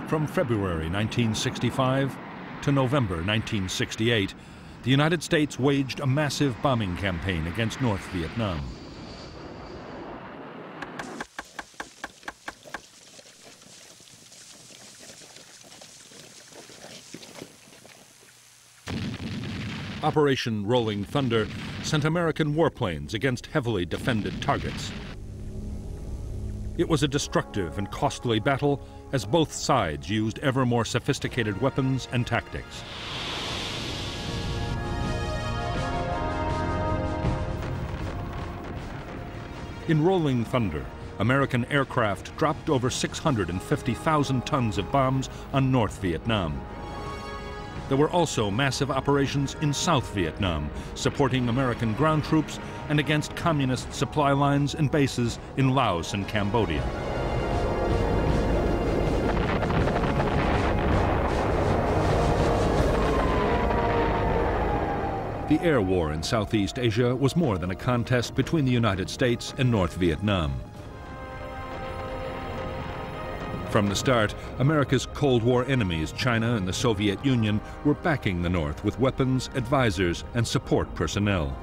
From February 1965 to November 1968, the United States waged a massive bombing campaign against North Vietnam. Operation Rolling Thunder sent American warplanes against heavily defended targets. It was a destructive and costly battle as both sides used ever more sophisticated weapons and tactics. In Rolling Thunder, American aircraft dropped over 650,000 tons of bombs on North Vietnam. There were also massive operations in South Vietnam, supporting American ground troops and against communist supply lines and bases in Laos and Cambodia. The air war in Southeast Asia was more than a contest between the United States and North Vietnam. From the start, America's Cold War enemies, China and the Soviet Union, were backing the North with weapons, advisors, and support personnel.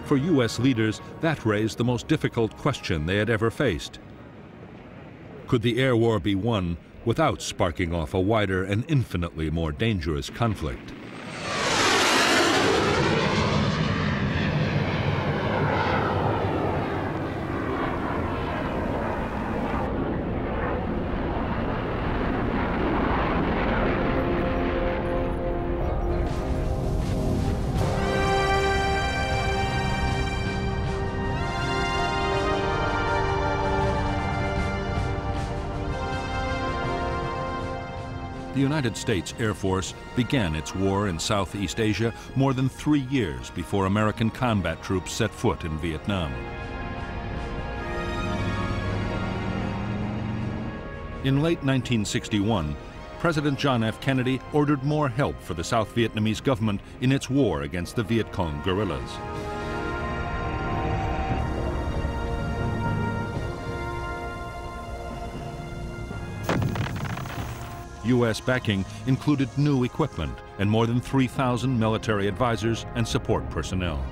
For U.S. leaders, that raised the most difficult question they had ever faced. Could the air war be won without sparking off a wider and infinitely more dangerous conflict? The United States Air Force began its war in Southeast Asia more than 3 years before American combat troops set foot in Vietnam. In late 1961, President John F. Kennedy ordered more help for the South Vietnamese government in its war against the Viet Cong guerrillas. U.S. backing included new equipment and more than 3,000 military advisors and support personnel.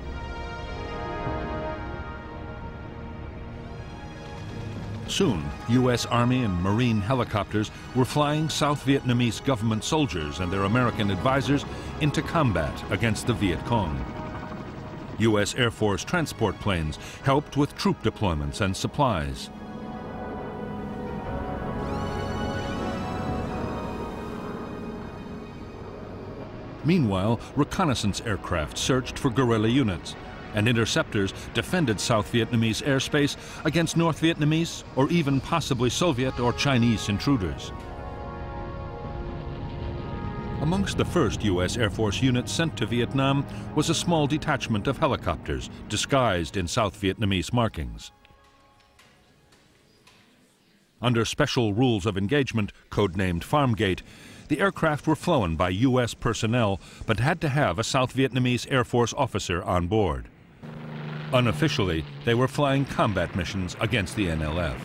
Soon, U.S. Army and Marine helicopters were flying South Vietnamese government soldiers and their American advisors into combat against the Viet Cong. U.S. Air Force transport planes helped with troop deployments and supplies. Meanwhile, reconnaissance aircraft searched for guerrilla units, and interceptors defended South Vietnamese airspace against North Vietnamese or even possibly Soviet or Chinese intruders. Amongst the first U.S. Air Force units sent to Vietnam was a small detachment of helicopters disguised in South Vietnamese markings. Under special rules of engagement, codenamed Farmgate, the aircraft were flown by U.S. personnel, but had to have a South Vietnamese Air Force officer on board. Unofficially, they were flying combat missions against the NLF.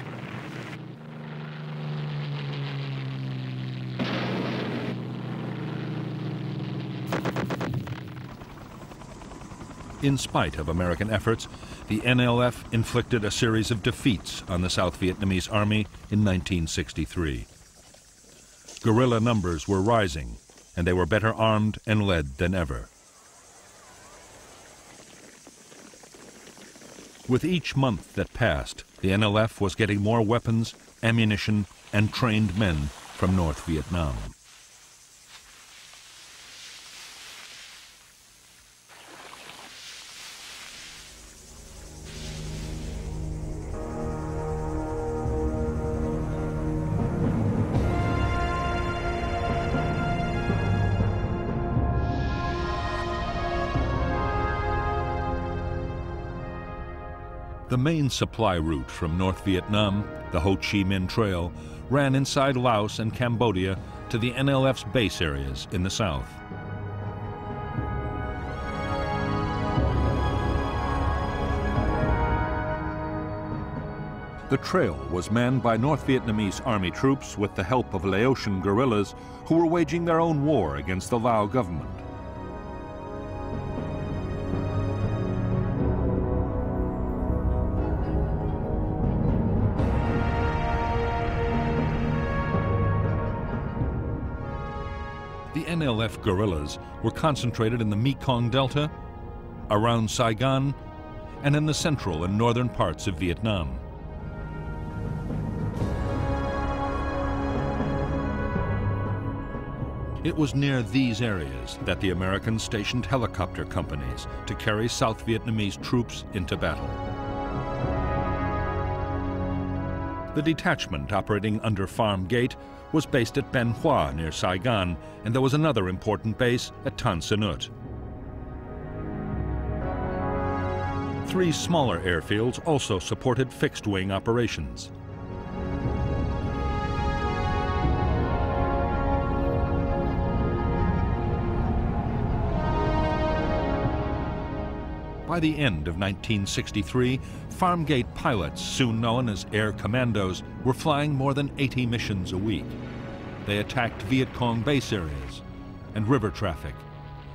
In spite of American efforts, the NLF inflicted a series of defeats on the South Vietnamese Army in 1963. Guerrilla numbers were rising, and they were better armed and led than ever. With each month that passed, the NLF was getting more weapons, ammunition, and trained men from North Vietnam. The main supply route from North Vietnam, the Ho Chi Minh Trail, ran inside Laos and Cambodia to the NLF's base areas in the south. The trail was manned by North Vietnamese army troops with the help of Laotian guerrillas who were waging their own war against the Lao government. The NLF guerrillas were concentrated in the Mekong Delta, around Saigon, and in the central and northern parts of Vietnam. It was near these areas that the Americans stationed helicopter companies to carry South Vietnamese troops into battle. The detachment operating under Farm Gate was based at Ben Hoa near Saigon, and there was another important base at Tan Son Nhut. 3 smaller airfields also supported fixed-wing operations. By the end of 1963, Farm Gate pilots, soon known as Air Commandos, were flying more than 80 missions a week. They attacked Viet Cong base areas and river traffic,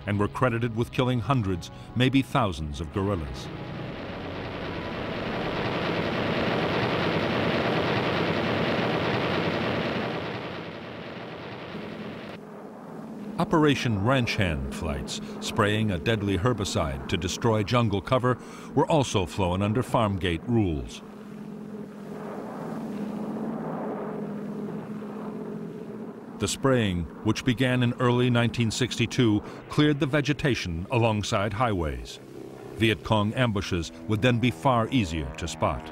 and were credited with killing hundreds, maybe thousands of guerrillas. Operation Ranch Hand flights, spraying a deadly herbicide to destroy jungle cover, were also flown under Farm Gate rules. The spraying, which began in early 1962, cleared the vegetation alongside highways. Viet Cong ambushes would then be far easier to spot.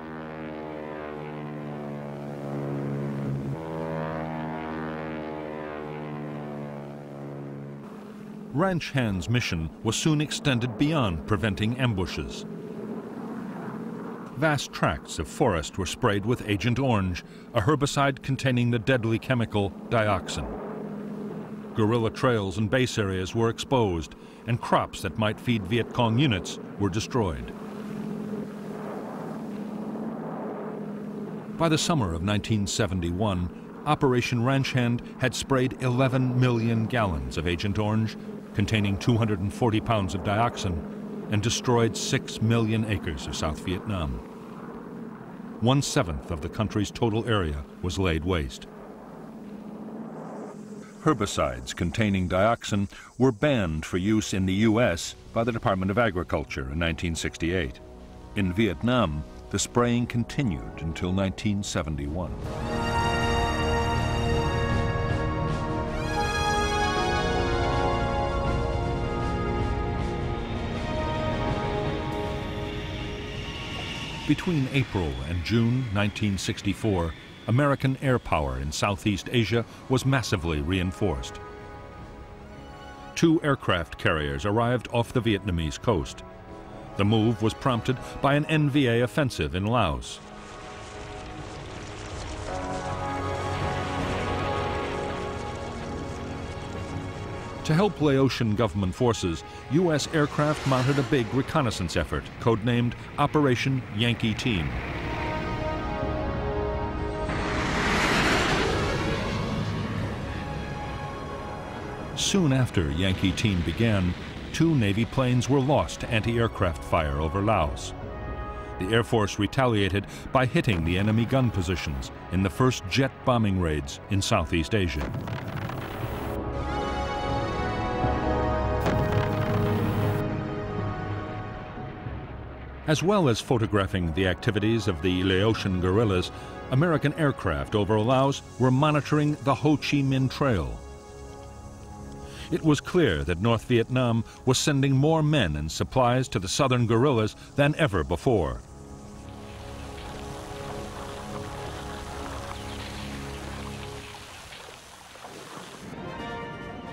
Ranch Hand's mission was soon extended beyond preventing ambushes. Vast tracts of forest were sprayed with Agent Orange, a herbicide containing the deadly chemical dioxin. Guerrilla trails and base areas were exposed, and crops that might feed Viet Cong units were destroyed. By the summer of 1971, Operation Ranch Hand had sprayed 11 million gallons of Agent Orange, containing 240 pounds of dioxin, and destroyed 6 million acres of South Vietnam. 1/7 of the country's total area was laid waste. Herbicides containing dioxin were banned for use in the U.S. by the Department of Agriculture in 1968. In Vietnam, the spraying continued until 1971. Between April and June 1964, American air power in Southeast Asia was massively reinforced. 2 aircraft carriers arrived off the Vietnamese coast. The move was prompted by an NVA offensive in Laos. To help Laotian government forces, U.S. aircraft mounted a big reconnaissance effort, codenamed Operation Yankee Team. Soon after Yankee Team began, 2 Navy planes were lost to anti-aircraft fire over Laos. The Air Force retaliated by hitting the enemy gun positions in the first jet bombing raids in Southeast Asia. As well as photographing the activities of the Laotian guerrillas, American aircraft over Laos were monitoring the Ho Chi Minh Trail. It was clear that North Vietnam was sending more men and supplies to the southern guerrillas than ever before.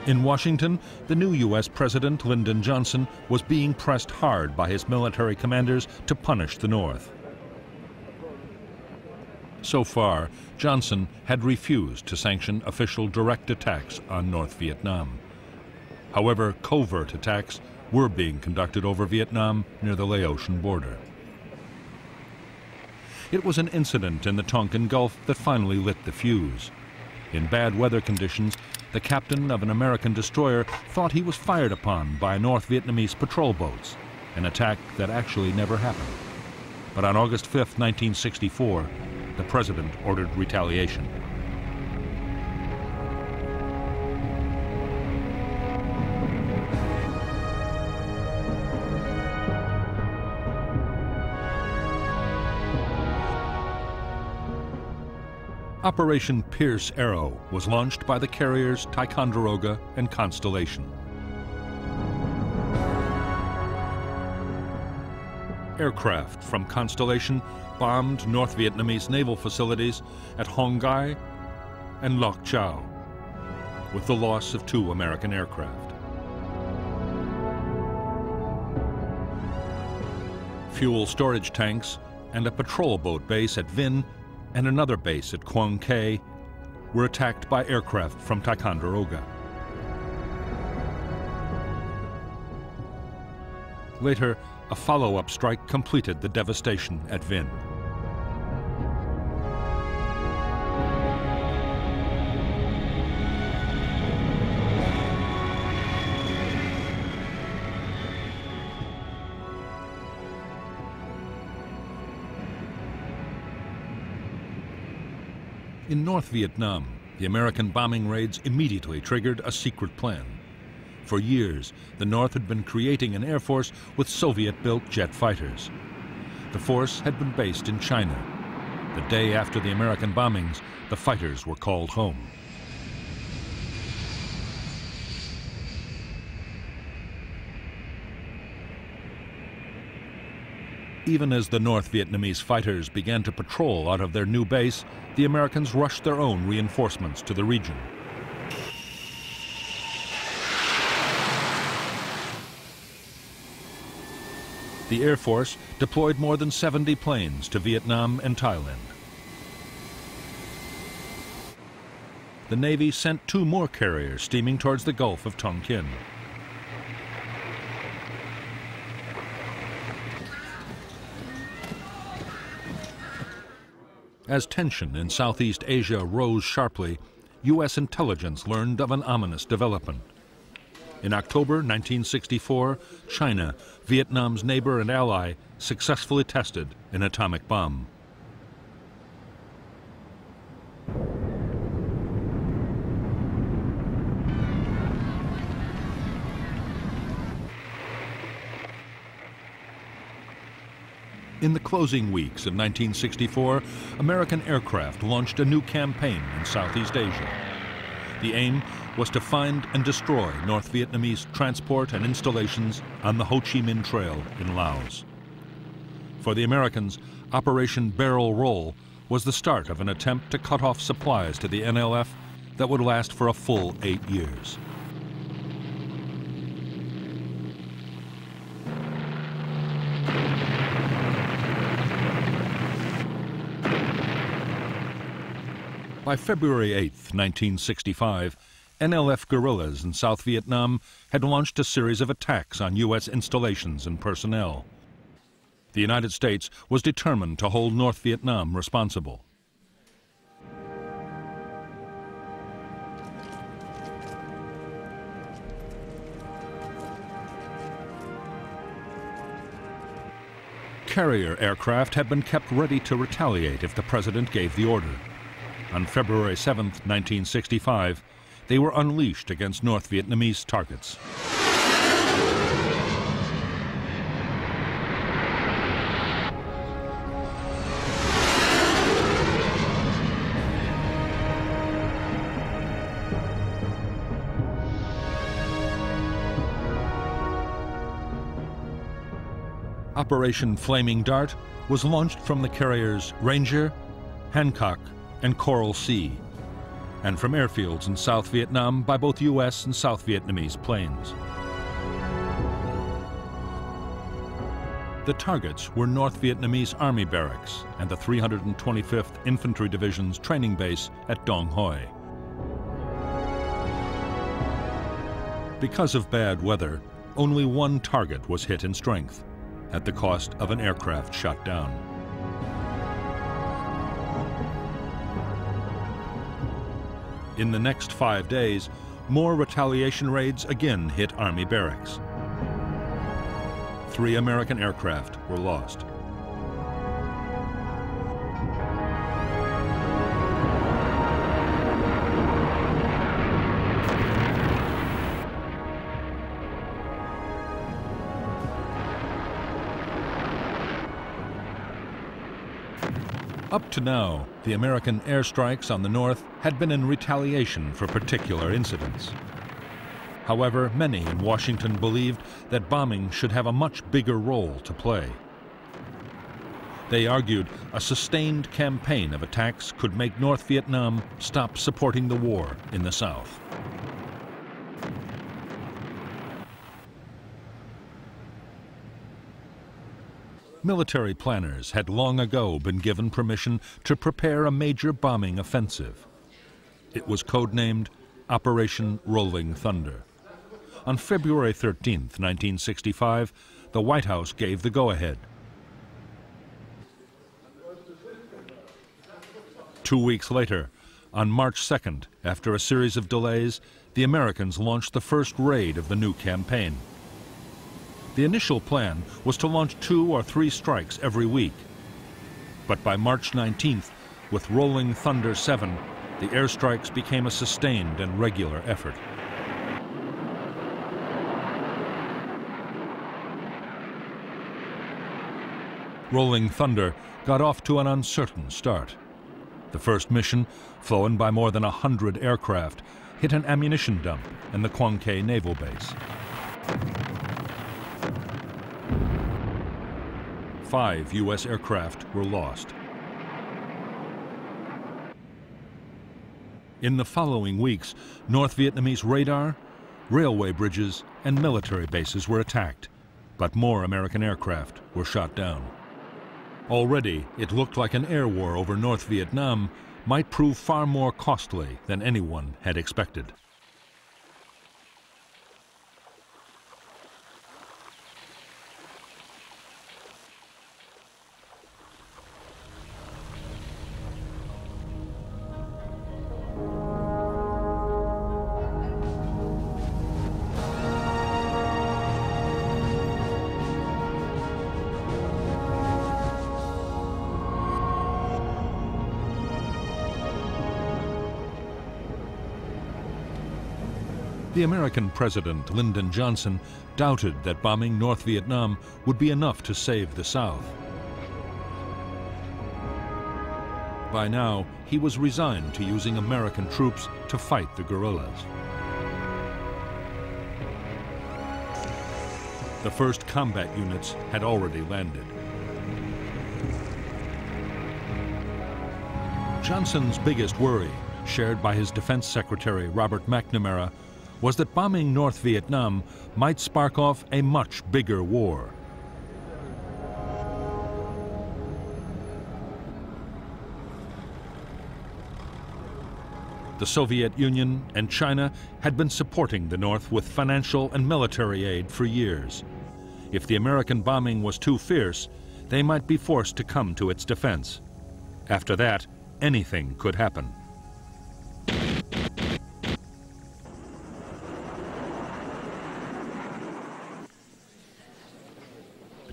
In Washington, the new U.S. President, Lyndon Johnson, was being pressed hard by his military commanders to punish the North. So far, Johnson had refused to sanction official direct attacks on North Vietnam. However, covert attacks were being conducted over Vietnam near the Laotian border. It was an incident in the Tonkin Gulf that finally lit the fuse. In bad weather conditions, the captain of an American destroyer thought he was fired upon by North Vietnamese patrol boats, an attack that actually never happened. But on August 5, 1964, the president ordered retaliation. Operation Pierce Arrow was launched by the carriers Ticonderoga and Constellation. Aircraft from Constellation bombed North Vietnamese naval facilities at Hong Gai and Loc Chau, with the loss of 2 American aircraft. Fuel storage tanks and a patrol boat base at Vinh and another base at Quang Cay were attacked by aircraft from Ticonderoga. Later, a follow-up strike completed the devastation at Vinh. In North Vietnam, the American bombing raids immediately triggered a secret plan. For years, the North had been creating an air force with Soviet-built jet fighters. The force had been based in China. The day after the American bombings, the fighters were called home. Even as the North Vietnamese fighters began to patrol out of their new base, the Americans rushed their own reinforcements to the region. The Air Force deployed more than 70 planes to Vietnam and Thailand. The Navy sent 2 more carriers steaming towards the Gulf of Tonkin. As tension in Southeast Asia rose sharply, U.S. intelligence learned of an ominous development. In October 1964, China, Vietnam's neighbor and ally, successfully tested an atomic bomb. In the closing weeks of 1964, American aircraft launched a new campaign in Southeast Asia. The aim was to find and destroy North Vietnamese transport and installations on the Ho Chi Minh Trail in Laos. For the Americans, Operation Barrel Roll was the start of an attempt to cut off supplies to the NLF that would last for a full 8 years. By February 8, 1965, NLF guerrillas in South Vietnam had launched a series of attacks on U.S. installations and personnel. The United States was determined to hold North Vietnam responsible. Carrier aircraft had been kept ready to retaliate if the president gave the order. On February 7, 1965, they were unleashed against North Vietnamese targets. Operation Flaming Dart was launched from the carriers Ranger, Hancock, and Coral Sea, and from airfields in South Vietnam by both U.S. and South Vietnamese planes. The targets were North Vietnamese Army barracks and the 325th Infantry Division's training base at Dong Hoi. Because of bad weather, only one target was hit in strength, at the cost of an aircraft shot down. In the next 5 days, more retaliation raids again hit Army barracks. 3 American aircraft were lost. Up to now, the American airstrikes on the north had been in retaliation for particular incidents. However, many in Washington believed that bombing should have a much bigger role to play. They argued a sustained campaign of attacks could make North Vietnam stop supporting the war in the South. Military planners had long ago been given permission to prepare a major bombing offensive. It was codenamed Operation Rolling Thunder. On February 13, 1965, the White House gave the go-ahead. 2 weeks later, on March 2nd, after a series of delays, the Americans launched the first raid of the new campaign. The initial plan was to launch 2 or 3 strikes every week. But by March 19th, with Rolling Thunder 7, the airstrikes became a sustained and regular effort. Rolling Thunder got off to an uncertain start. The first mission, flown by more than 100 aircraft, hit an ammunition dump in the Quang Ke Naval Base. 5 U.S. aircraft were lost. In the following weeks, North Vietnamese radar, railway bridges, and military bases were attacked, but more American aircraft were shot down. Already, it looked like an air war over North Vietnam might prove far more costly than anyone had expected. The American President Lyndon Johnson doubted that bombing North Vietnam would be enough to save the South. By now, he was resigned to using American troops to fight the guerrillas. The first combat units had already landed. Johnson's biggest worry, shared by his Defense Secretary Robert McNamara, was that bombing North Vietnam might spark off a much bigger war. The Soviet Union and China had been supporting the North with financial and military aid for years. If the American bombing was too fierce, they might be forced to come to its defense. After that, anything could happen.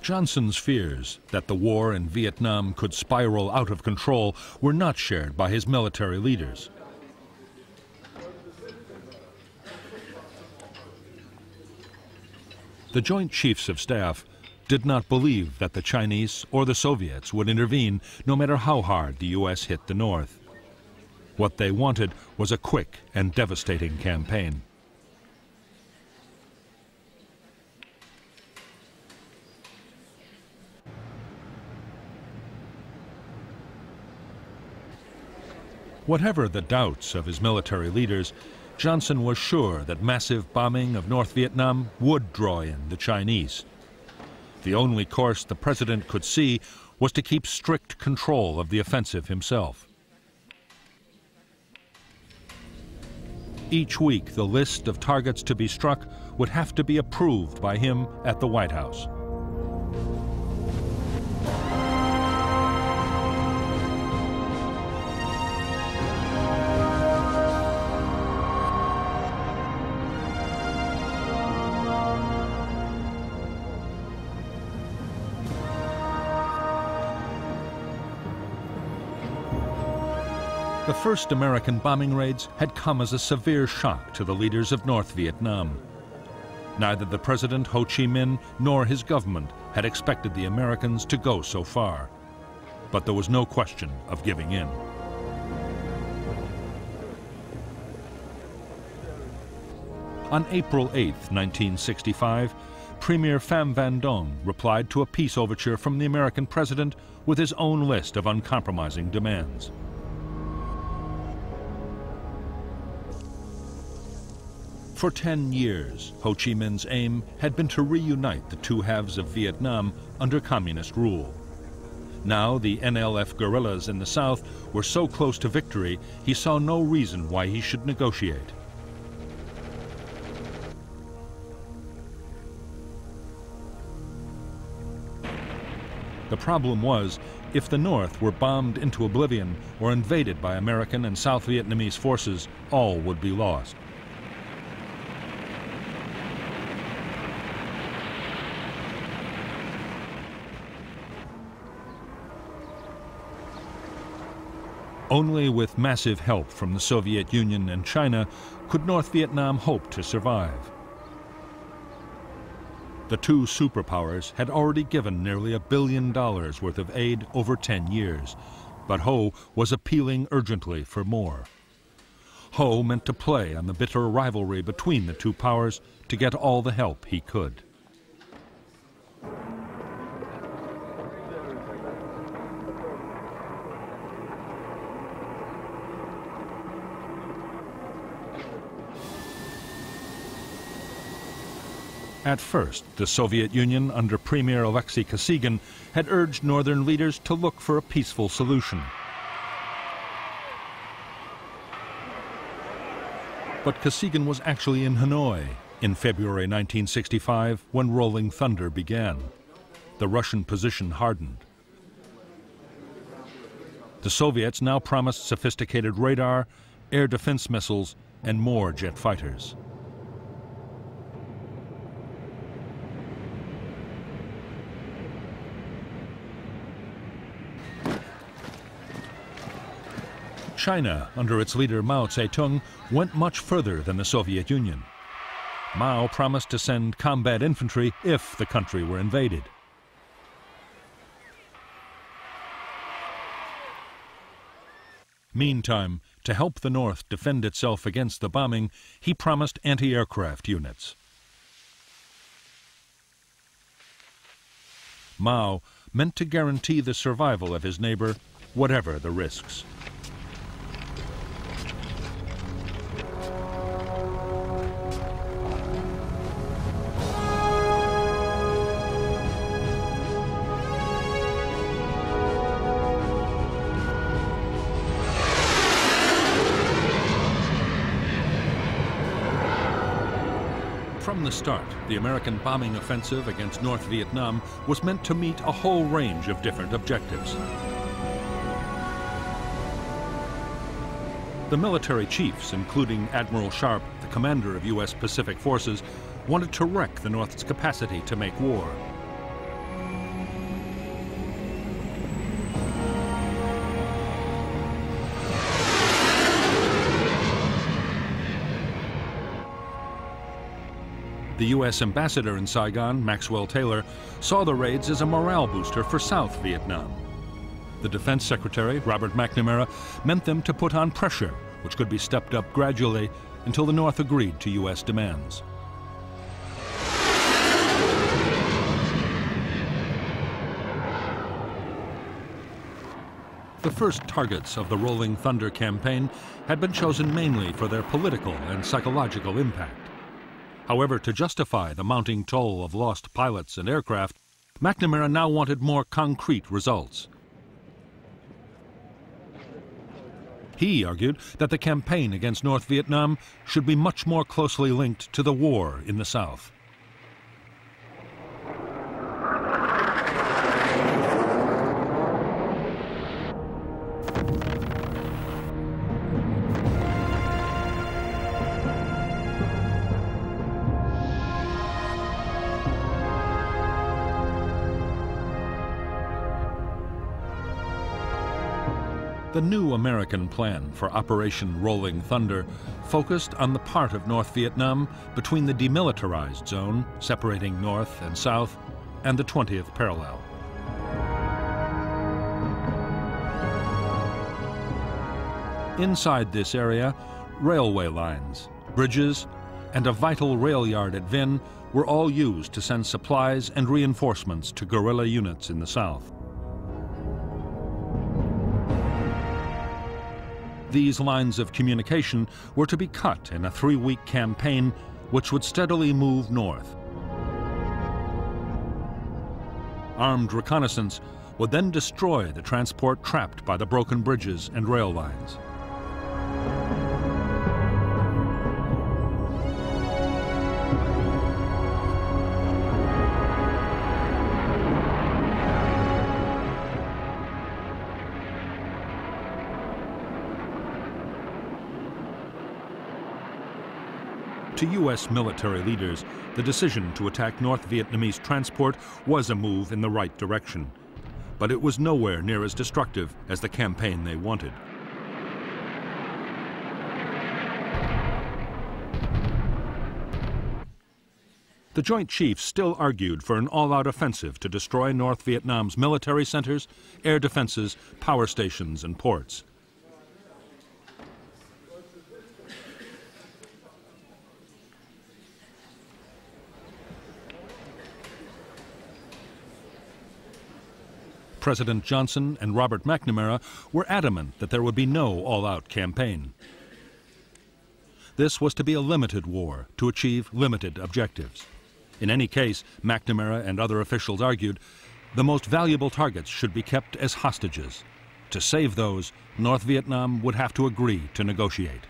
Johnson's fears that the war in Vietnam could spiral out of control were not shared by his military leaders. The Joint Chiefs of Staff did not believe that the Chinese or the Soviets would intervene no matter how hard the U.S. hit the North. What they wanted was a quick and devastating campaign. Whatever the doubts of his military leaders, Johnson was sure that massive bombing of North Vietnam would draw in the Chinese. The only course the president could see was to keep strict control of the offensive himself. Each week, the list of targets to be struck would have to be approved by him at the White House. The first American bombing raids had come as a severe shock to the leaders of North Vietnam. Neither the President Ho Chi Minh nor his government had expected the Americans to go so far. But there was no question of giving in. On April 8, 1965, Premier Pham Van Dong replied to a peace overture from the American president with his own list of uncompromising demands. For 10 years, Ho Chi Minh's aim had been to reunite the two halves of Vietnam under communist rule. Now the NLF guerrillas in the south were so close to victory, he saw no reason why he should negotiate. The problem was, if the North were bombed into oblivion or invaded by American and South Vietnamese forces, all would be lost. Only with massive help from the Soviet Union and China could North Vietnam hope to survive. The two superpowers had already given nearly $1 billion worth of aid over 10 years, but Ho was appealing urgently for more. Ho meant to play on the bitter rivalry between the two powers to get all the help he could. At first, the Soviet Union, under Premier Alexei Kosygin, had urged northern leaders to look for a peaceful solution. But Kosygin was actually in Hanoi in February 1965 when Rolling Thunder began. The Russian position hardened. The Soviets now promised sophisticated radar, air defense missiles, and more jet fighters. China, under its leader Mao Zedong, went much further than the Soviet Union. Mao promised to send combat infantry if the country were invaded. Meantime, to help the North defend itself against the bombing, he promised anti-aircraft units. Mao meant to guarantee the survival of his neighbor, whatever the risks. From the start, the American bombing offensive against North Vietnam was meant to meet a whole range of different objectives. The military chiefs, including Admiral Sharp, the commander of U.S. Pacific Forces, wanted to wreck the North's capacity to make war. The U.S. ambassador in Saigon, Maxwell Taylor, saw the raids as a morale booster for South Vietnam. The Defense Secretary, Robert McNamara, meant them to put on pressure, which could be stepped up gradually until the North agreed to U.S. demands. The first targets of the Rolling Thunder campaign had been chosen mainly for their political and psychological impact. However, to justify the mounting toll of lost pilots and aircraft, McNamara now wanted more concrete results. He argued that the campaign against North Vietnam should be much more closely linked to the war in the South. The new American plan for Operation Rolling Thunder focused on the part of North Vietnam between the demilitarized zone, separating North and South, and the 20th parallel. Inside this area, railway lines, bridges, and a vital rail yard at Vinh were all used to send supplies and reinforcements to guerrilla units in the south. These lines of communication were to be cut in a 3-week campaign which would steadily move north. Armed reconnaissance would then destroy the transport trapped by the broken bridges and rail lines. To U.S. military leaders, the decision to attack North Vietnamese transport was a move in the right direction, but it was nowhere near as destructive as the campaign they wanted. The Joint Chiefs still argued for an all-out offensive to destroy North Vietnam's military centers, air defenses, power stations, and ports. President Johnson and Robert McNamara were adamant that there would be no all-out campaign. This was to be a limited war to achieve limited objectives. In any case, McNamara and other officials argued, the most valuable targets should be kept as hostages. To save those, North Vietnam would have to agree to negotiate.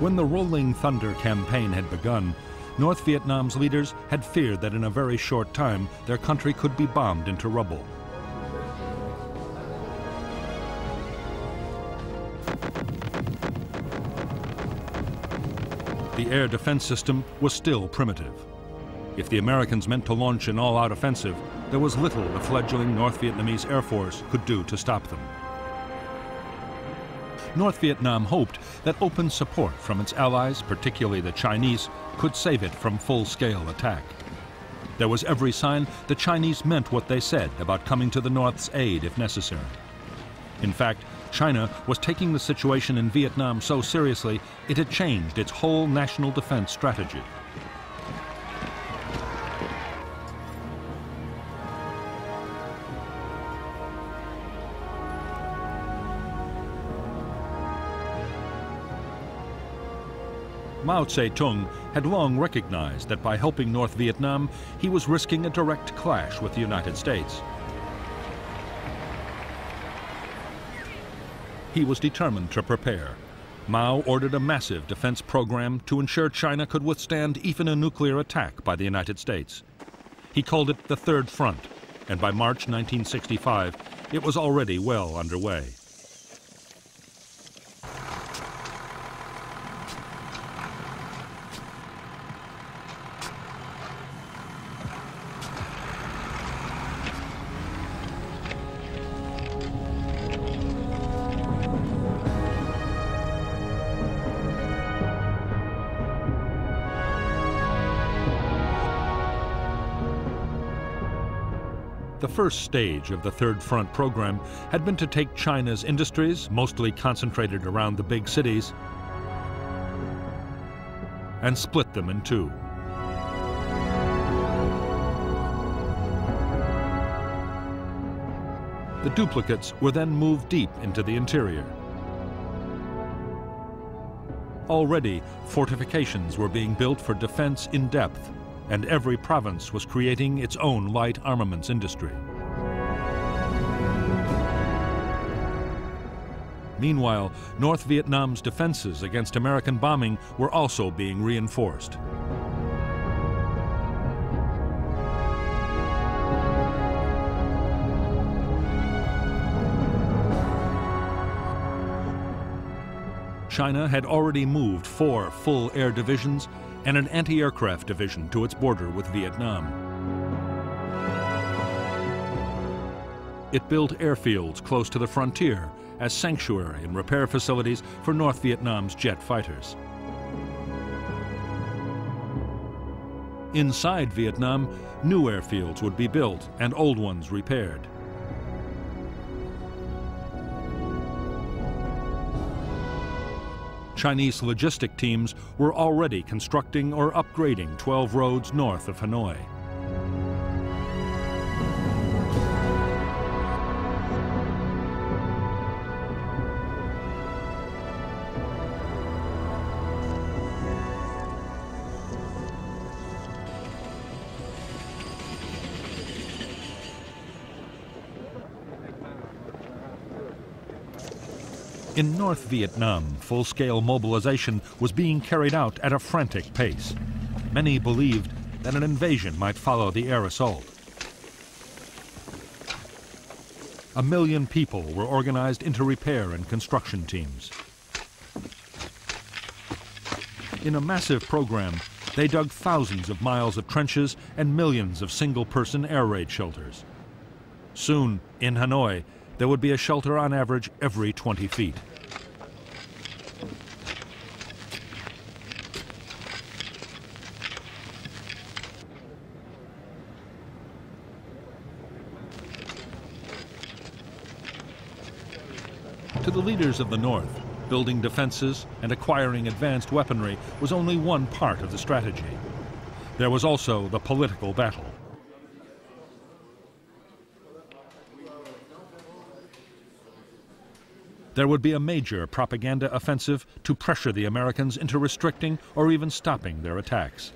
When the Rolling Thunder campaign had begun, North Vietnam's leaders had feared that in a very short time their country could be bombed into rubble. The air defense system was still primitive. If the Americans meant to launch an all-out offensive, there was little the fledgling North Vietnamese Air Force could do to stop them. North Vietnam hoped that open support from its allies, particularly the Chinese, could save it from full-scale attack. There was every sign the Chinese meant what they said about coming to the North's aid if necessary. In fact, China was taking the situation in Vietnam so seriously it had changed its whole national defense strategy. Mao Zedong had long recognized that by helping North Vietnam, he was risking a direct clash with the United States. He was determined to prepare. Mao ordered a massive defense program to ensure China could withstand even a nuclear attack by the United States. He called it the Third Front, and by March 1965, it was already well underway. The first stage of the Third Front program had been to take China's industries, mostly concentrated around the big cities, and split them in two. The duplicates were then moved deep into the interior. Already, fortifications were being built for defense in depth, and every province was creating its own light armaments industry. Meanwhile, North Vietnam's defenses against American bombing were also being reinforced. China had already moved 4 full air divisions and an anti-aircraft division to its border with Vietnam. It built airfields close to the frontier as sanctuary and repair facilities for North Vietnam's jet fighters. Inside Vietnam, new airfields would be built and old ones repaired. Chinese logistic teams were already constructing or upgrading 12 roads north of Hanoi. In North Vietnam, full-scale mobilization was being carried out at a frantic pace. Many believed that an invasion might follow the air assault. 1 million people were organized into repair and construction teams. In a massive program, they dug thousands of miles of trenches and millions of single-person air raid shelters. Soon, in Hanoi, there would be a shelter on average every 20 feet. To the leaders of the North, building defenses and acquiring advanced weaponry was only one part of the strategy. There was also the political battle. There would be a major propaganda offensive to pressure the Americans into restricting or even stopping their attacks.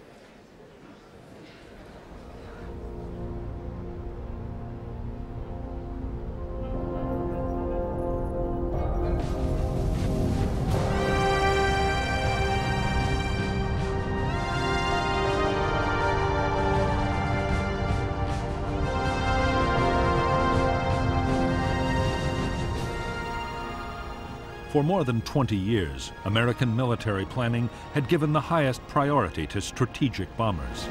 For more than 20 years, American military planning had given the highest priority to strategic bombers.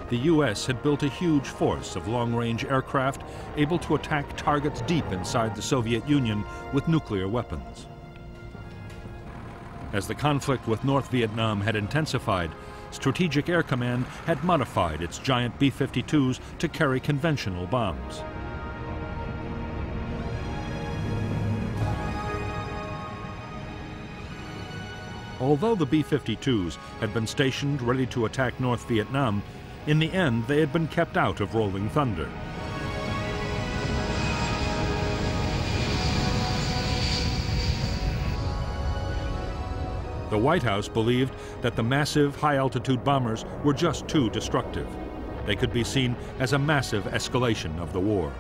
The U.S. had built a huge force of long-range aircraft able to attack targets deep inside the Soviet Union with nuclear weapons. As the conflict with North Vietnam had intensified, Strategic Air Command had modified its giant B-52s to carry conventional bombs. Although the B-52s had been stationed ready to attack North Vietnam, in the end they had been kept out of Rolling Thunder. The White House believed that the massive high-altitude bombers were just too destructive. They could be seen as a massive escalation of the war.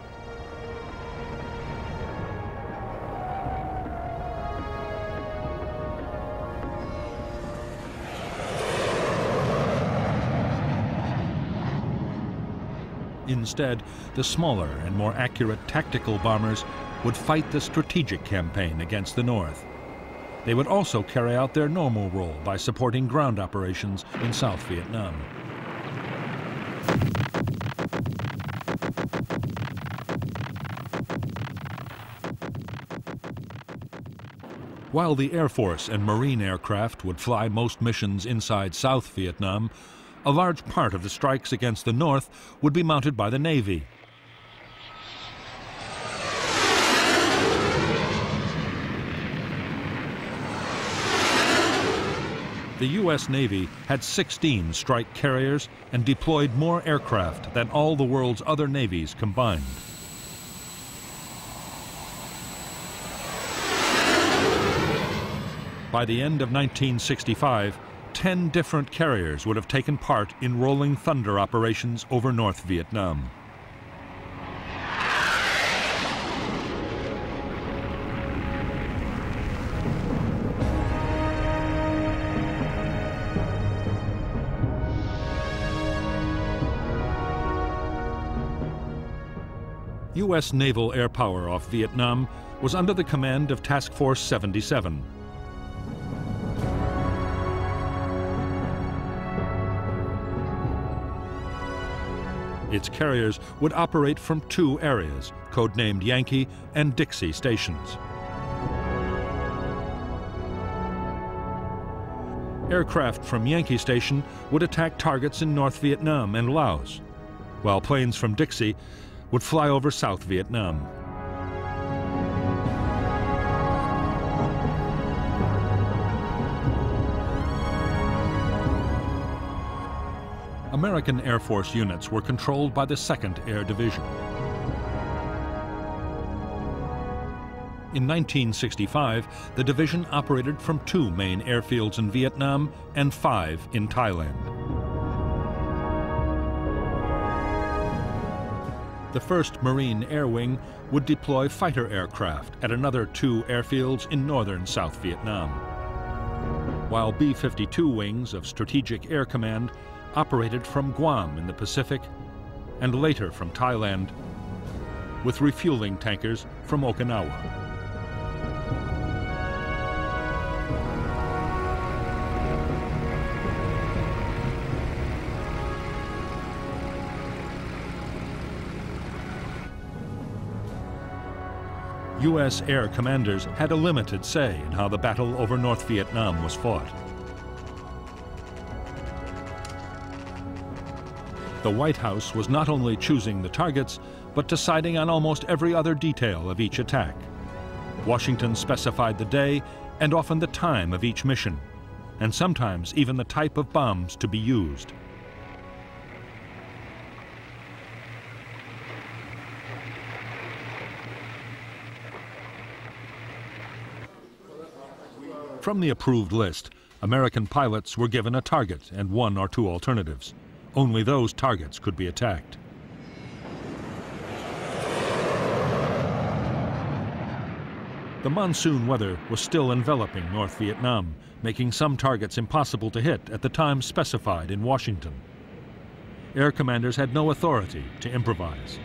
Instead, the smaller and more accurate tactical bombers would fight the strategic campaign against the North. They would also carry out their normal role by supporting ground operations in South Vietnam. While the Air Force and Marine aircraft would fly most missions inside South Vietnam, a large part of the strikes against the North would be mounted by the Navy. The U.S. Navy had 16 strike carriers and deployed more aircraft than all the world's other navies combined. By the end of 1965, 10 different carriers would have taken part in Rolling Thunder operations over North Vietnam. U.S. naval air power off Vietnam was under the command of Task Force 77. Its carriers would operate from 2 areas, codenamed Yankee and Dixie stations. Aircraft from Yankee Station would attack targets in North Vietnam and Laos, while planes from Dixie would fly over South Vietnam. American Air Force units were controlled by the 2nd Air Division. In 1965, the division operated from 2 main airfields in Vietnam and 5 in Thailand. The 1st Marine Air Wing would deploy fighter aircraft at another 2 airfields in northern South Vietnam, while B-52 wings of Strategic Air Command operated from Guam in the Pacific and later from Thailand, with refueling tankers from Okinawa. U.S. air commanders had a limited say in how the battle over North Vietnam was fought. The White House was not only choosing the targets, but deciding on almost every other detail of each attack. Washington specified the day and often the time of each mission, and sometimes even the type of bombs to be used. From the approved list, American pilots were given a target and 1 or 2 alternatives. Only those targets could be attacked. The monsoon weather was still enveloping North Vietnam, making some targets impossible to hit at the time specified in Washington. Air commanders had no authority to improvise.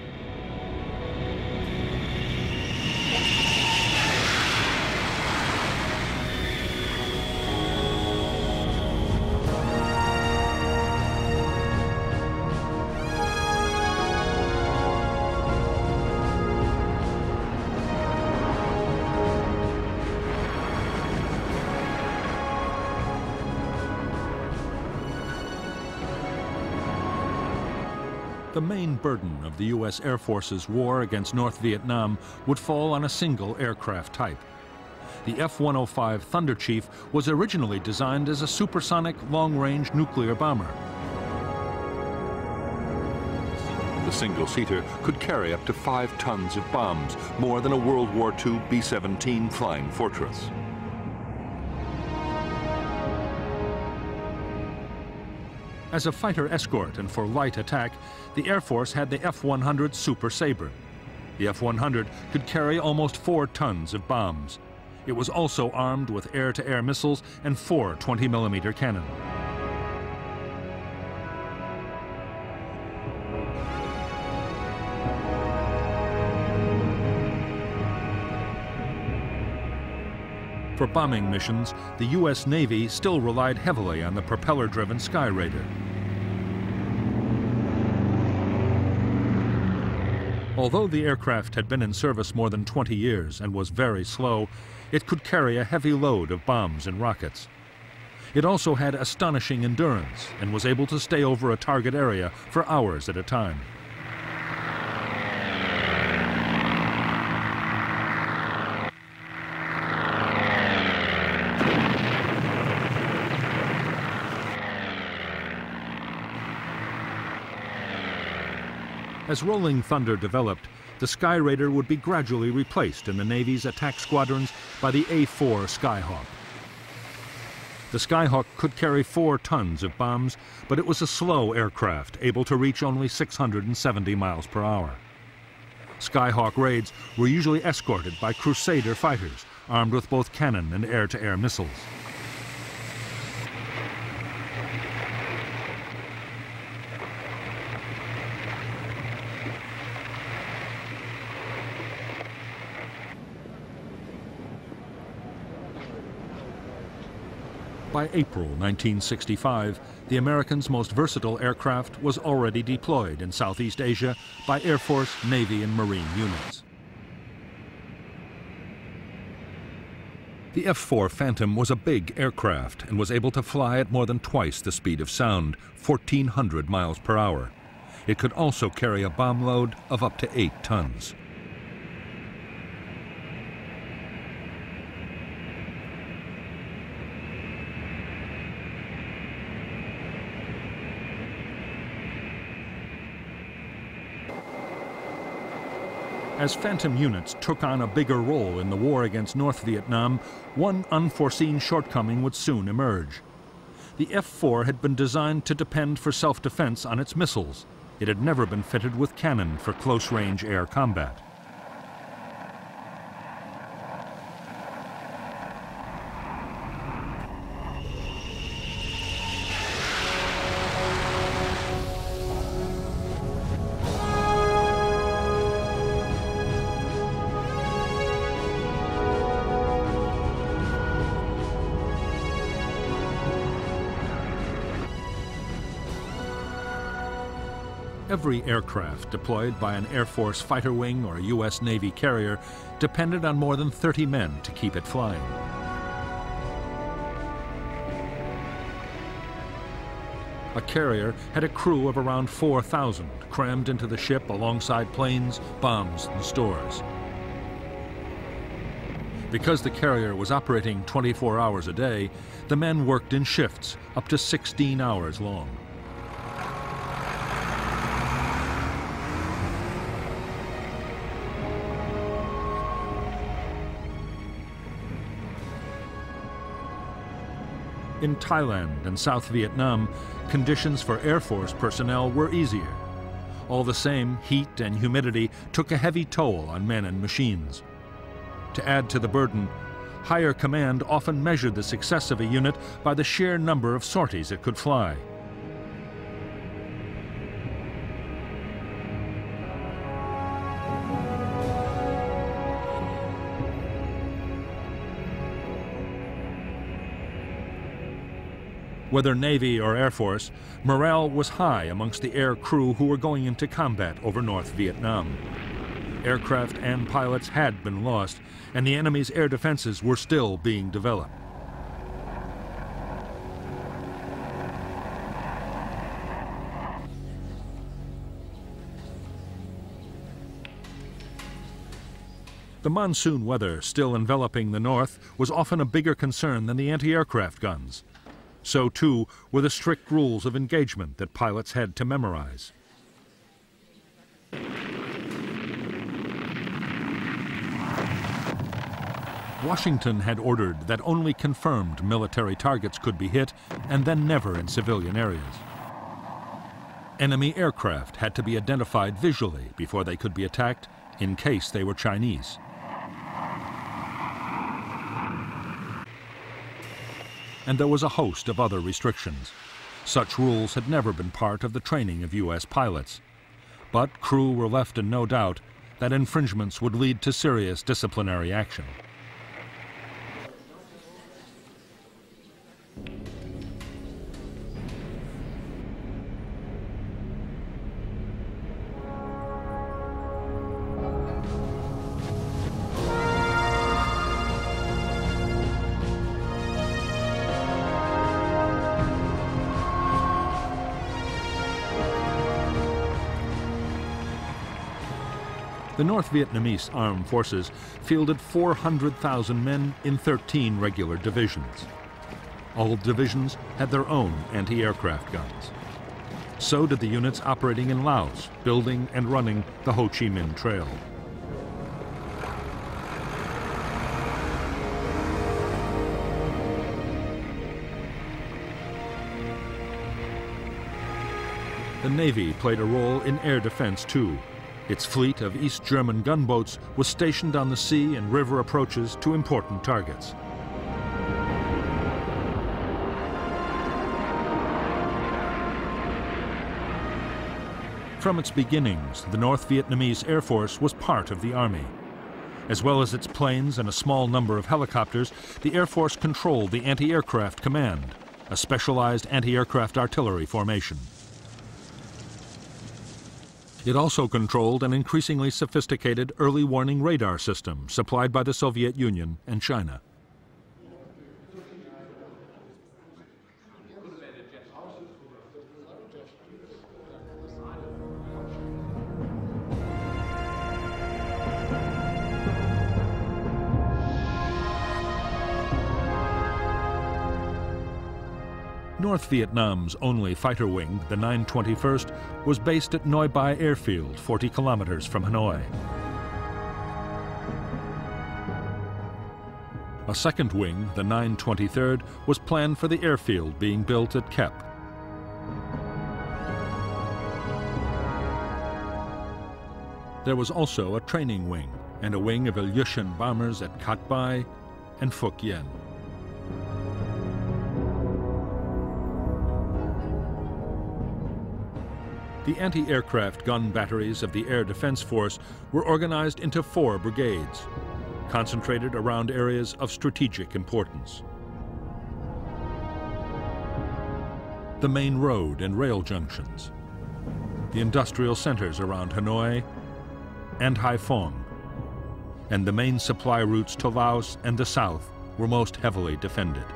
The main burden of the U.S. Air Force's war against North Vietnam would fall on a single aircraft type. The F-105 Thunder Chief was originally designed as a supersonic long-range nuclear bomber. The single-seater could carry up to 5 tons of bombs, more than a World War II B-17 Flying Fortress. As a fighter escort and for light attack, the Air Force had the F-100 Super Sabre. The F-100 could carry almost 4 tons of bombs. It was also armed with air-to-air missiles and 4 20mm cannon. For bombing missions, the U.S. Navy still relied heavily on the propeller-driven Sky Raider. Although the aircraft had been in service more than 20 years and was very slow, it could carry a heavy load of bombs and rockets. It also had astonishing endurance and was able to stay over a target area for hours at a time. As Rolling Thunder developed, the Sky Raider would be gradually replaced in the Navy's attack squadrons by the A-4 Skyhawk. The Skyhawk could carry 4 tons of bombs, but it was a slow aircraft, able to reach only 670 miles per hour. Skyhawk raids were usually escorted by Crusader fighters, armed with both cannon and air-to-air missiles. By April 1965, the Americans' most versatile aircraft was already deployed in Southeast Asia by Air Force, Navy, and Marine units. The F-4 Phantom was a big aircraft and was able to fly at more than twice the speed of sound, 1,400 miles per hour. It could also carry a bomb load of up to 8 tons. As Phantom units took on a bigger role in the war against North Vietnam, one unforeseen shortcoming would soon emerge. The F-4 had been designed to depend for self-defense on its missiles. It had never been fitted with cannon for close-range air combat. Every aircraft deployed by an Air Force fighter wing or a U.S. Navy carrier depended on more than 30 men to keep it flying. A carrier had a crew of around 4,000 crammed into the ship alongside planes, bombs, and stores. Because the carrier was operating 24 hours a day, the men worked in shifts up to 16 hours long. In Thailand and South Vietnam, conditions for Air Force personnel were easier. All the same, heat and humidity took a heavy toll on men and machines. To add to the burden, higher command often measured the success of a unit by the sheer number of sorties it could fly. Whether Navy or Air Force, morale was high amongst the air crew who were going into combat over North Vietnam. Aircraft and pilots had been lost, and the enemy's air defenses were still being developed. The monsoon weather still enveloping the north was often a bigger concern than the anti-aircraft guns. So, too, were the strict rules of engagement that pilots had to memorize. Washington had ordered that only confirmed military targets could be hit, and then never in civilian areas. Enemy aircraft had to be identified visually before they could be attacked, in case they were Chinese. And there was a host of other restrictions. Such rules had never been part of the training of U.S. pilots. But crew were left in no doubt that infringements would lead to serious disciplinary action. The North Vietnamese armed forces fielded 400,000 men in 13 regular divisions. All divisions had their own anti-aircraft guns. So did the units operating in Laos, building and running the Ho Chi Minh Trail. The Navy played a role in air defense too. Its fleet of East German gunboats was stationed on the sea and river approaches to important targets. From its beginnings, the North Vietnamese Air Force was part of the army. As well as its planes and a small number of helicopters, the Air Force controlled the Anti-Aircraft Command, a specialized anti-aircraft artillery formation. It also controlled an increasingly sophisticated early warning radar system supplied by the Soviet Union and China. North Vietnam's only fighter wing, the 921st, was based at Noi Bai Airfield, 40 kilometers from Hanoi. A second wing, the 923rd, was planned for the airfield being built at Kep. There was also a training wing and a wing of Ilyushin bombers at Cat Bai and Phuoc Yen. The anti-aircraft gun batteries of the Air Defense Force were organized into 4 brigades, concentrated around areas of strategic importance. The main road and rail junctions, the industrial centers around Hanoi and Haiphong, and the main supply routes to Laos and the south were most heavily defended.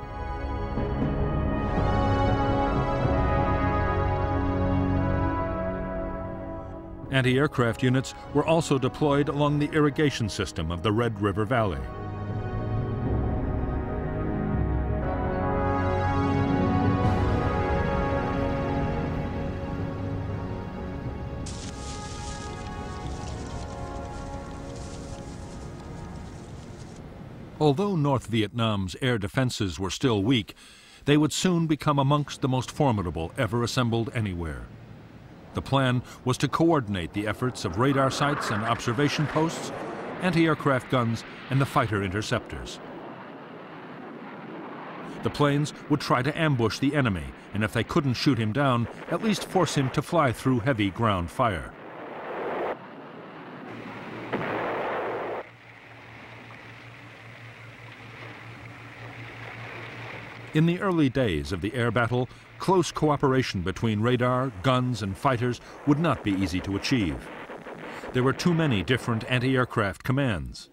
Anti-aircraft units were also deployed along the irrigation system of the Red River Valley. Although North Vietnam's air defenses were still weak, they would soon become amongst the most formidable ever assembled anywhere. The plan was to coordinate the efforts of radar sites and observation posts, anti-aircraft guns, and the fighter interceptors. The planes would try to ambush the enemy, and if they couldn't shoot him down, at least force him to fly through heavy ground fire. In the early days of the air battle, close cooperation between radar, guns, and fighters would not be easy to achieve. There were too many different anti-aircraft commands.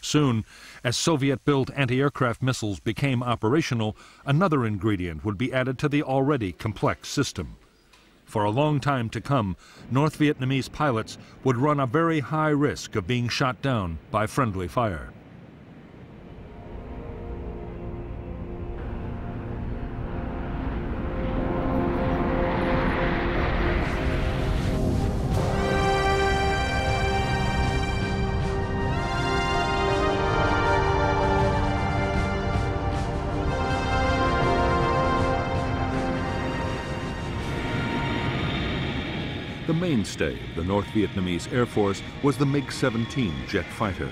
Soon, as Soviet-built anti-aircraft missiles became operational, another ingredient would be added to the already complex system. For a long time to come, North Vietnamese pilots would run a very high risk of being shot down by friendly fire. The mainstay of the North Vietnamese Air Force was the MiG-17 jet fighter.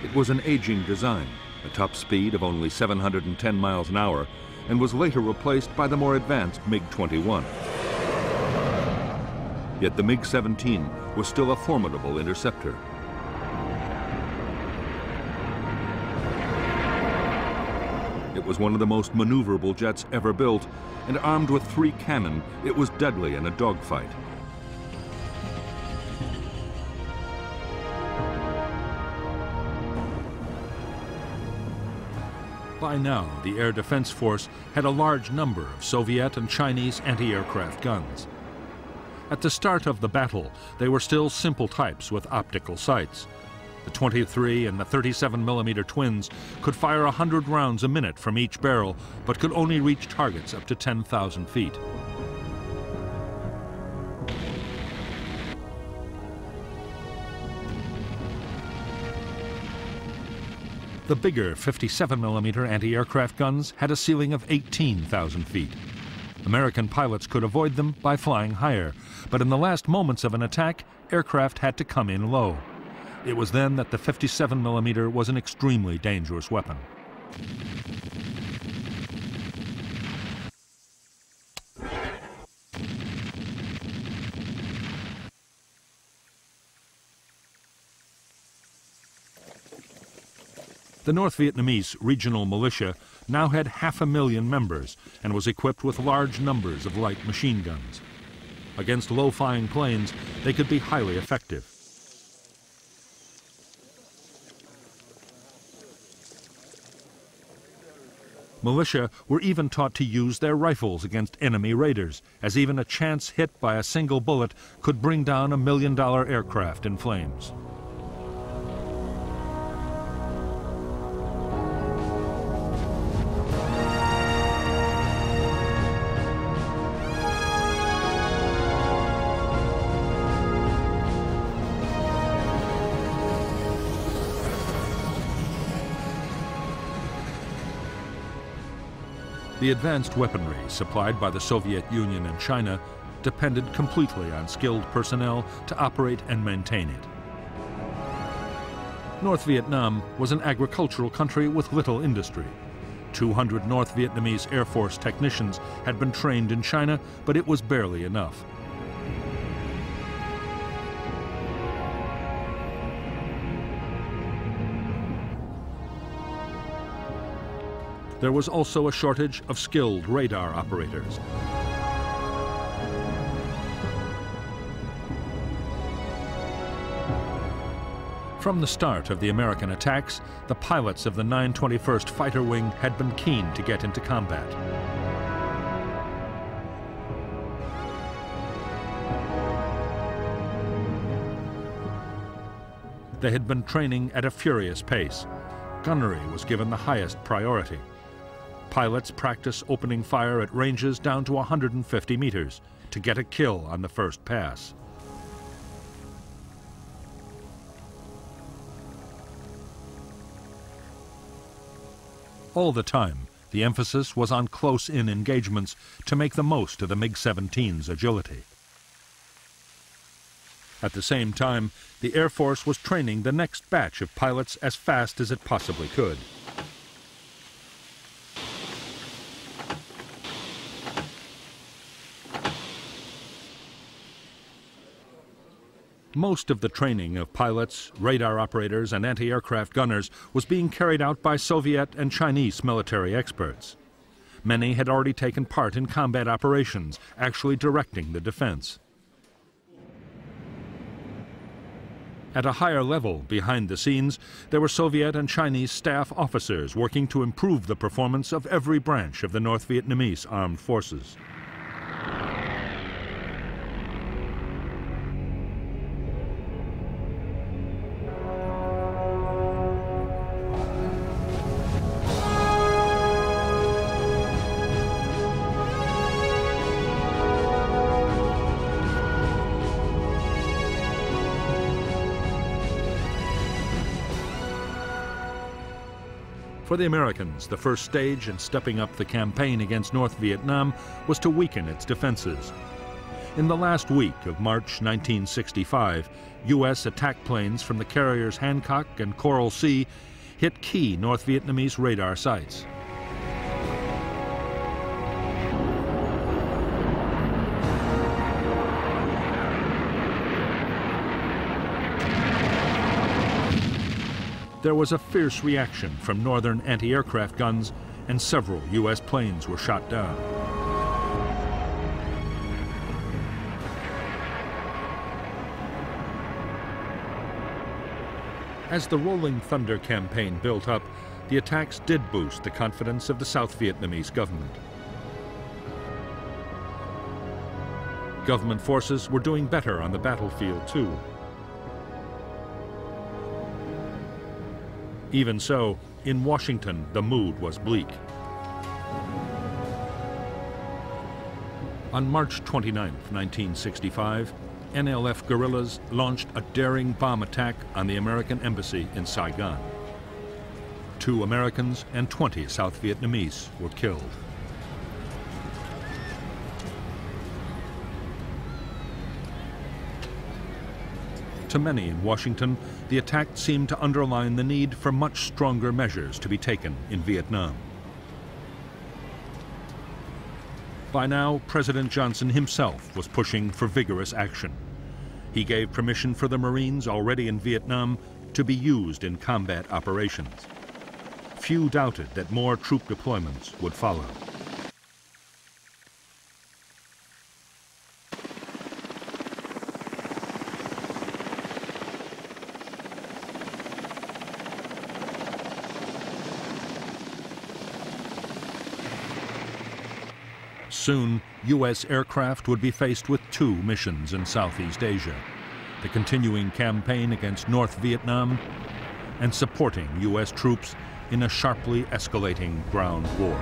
It was an aging design, a top speed of only 710 miles an hour, and was later replaced by the more advanced MiG-21. Yet the MiG-17 was still a formidable interceptor. It was one of the most maneuverable jets ever built, and armed with 3 cannon, it was deadly in a dogfight. By now, the Air Defense Force had a large number of Soviet and Chinese anti-aircraft guns. At the start of the battle, they were still simple types with optical sights. The 23 and the 37mm twins could fire 100 rounds a minute from each barrel, but could only reach targets up to 10,000 feet. The bigger 57mm anti-aircraft guns had a ceiling of 18,000 feet. American pilots could avoid them by flying higher, but in the last moments of an attack, aircraft had to come in low. It was then that the 57mm was an extremely dangerous weapon. The North Vietnamese regional militia now had 500,000 members and was equipped with large numbers of light machine guns. Against low-flying planes, they could be highly effective. Militia were even taught to use their rifles against enemy raiders, as even a chance hit by a single bullet could bring down $1 million aircraft in flames. The advanced weaponry supplied by the Soviet Union and China depended completely on skilled personnel to operate and maintain it. North Vietnam was an agricultural country with little industry. 200 North Vietnamese Air Force technicians had been trained in China, but it was barely enough. There was also a shortage of skilled radar operators. From the start of the American attacks, the pilots of the 921st Fighter Wing had been keen to get into combat. They had been training at a furious pace. Gunnery was given the highest priority. Pilots practice opening fire at ranges down to 150 meters to get a kill on the first pass. All the time, the emphasis was on close-in engagements to make the most of the MiG-17's agility. At the same time, the Air Force was training the next batch of pilots as fast as it possibly could. Most of the training of pilots, radar operators, and anti-aircraft gunners was being carried out by Soviet and Chinese military experts. Many had already taken part in combat operations, actually directing the defense. At a higher level, behind the scenes, there were Soviet and Chinese staff officers working to improve the performance of every branch of the North Vietnamese armed forces. For the Americans, the first stage in stepping up the campaign against North Vietnam was to weaken its defenses. In the last week of March 1965, U.S. attack planes from the carriers Hancock and Coral Sea hit key North Vietnamese radar sites. There was a fierce reaction from northern anti-aircraft guns, and several U.S. planes were shot down. As the Rolling Thunder campaign built up, the attacks did boost the confidence of the South Vietnamese government. Government forces were doing better on the battlefield, too. Even so, in Washington, the mood was bleak. On March 29, 1965, NLF guerrillas launched a daring bomb attack on the American embassy in Saigon. 2 Americans and 20 South Vietnamese were killed. To many in Washington, the attack seemed to underline the need for much stronger measures to be taken in Vietnam. By now, President Johnson himself was pushing for vigorous action. He gave permission for the Marines already in Vietnam to be used in combat operations. Few doubted that more troop deployments would follow. Soon, U.S. aircraft would be faced with 2 missions in Southeast Asia: the continuing campaign against North Vietnam and supporting U.S. troops in a sharply escalating ground war.